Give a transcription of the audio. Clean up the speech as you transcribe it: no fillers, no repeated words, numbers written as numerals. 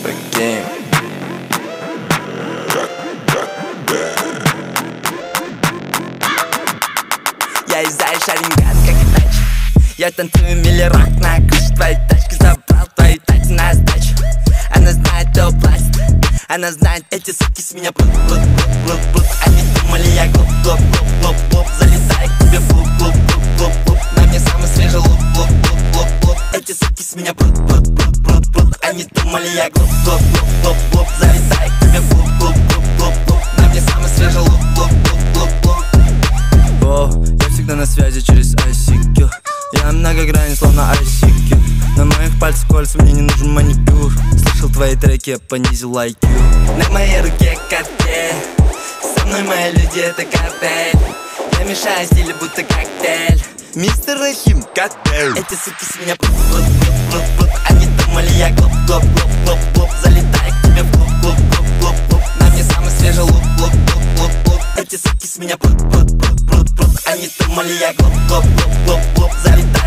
Прикинь. Я из Шаринган, как и тач. Я танцую миллирок на крыше твоей тачки. Забрал твои тати на сдачу. Она знает, кто платит. Она знает, эти суки с меня плут. Они думали, я глуп. Залетай к тебе в клуб. На мне самый свежий лук. Эти суки с меня плут. Они думали, я глуп. Залетай к тебе в клуб. На мне самый свежий лук. Я всегда на связи через ICQ. Я многогранен, словно ICQ. На моих пальцах кольца, мне не нужен маникюр. Слышал твои треки, я понизил IQ. На моей руке картель. Со мной мои люди, это картель. Я мешаю стили, будто коктейль. Мистер Рахим, коктейль. Эти суки с меня плут. Они думали, я глуп. Залетай к тебе в клуб. На мне самый свежий лук. Эти суки с меня плут. Они думали, я глуп. Залетай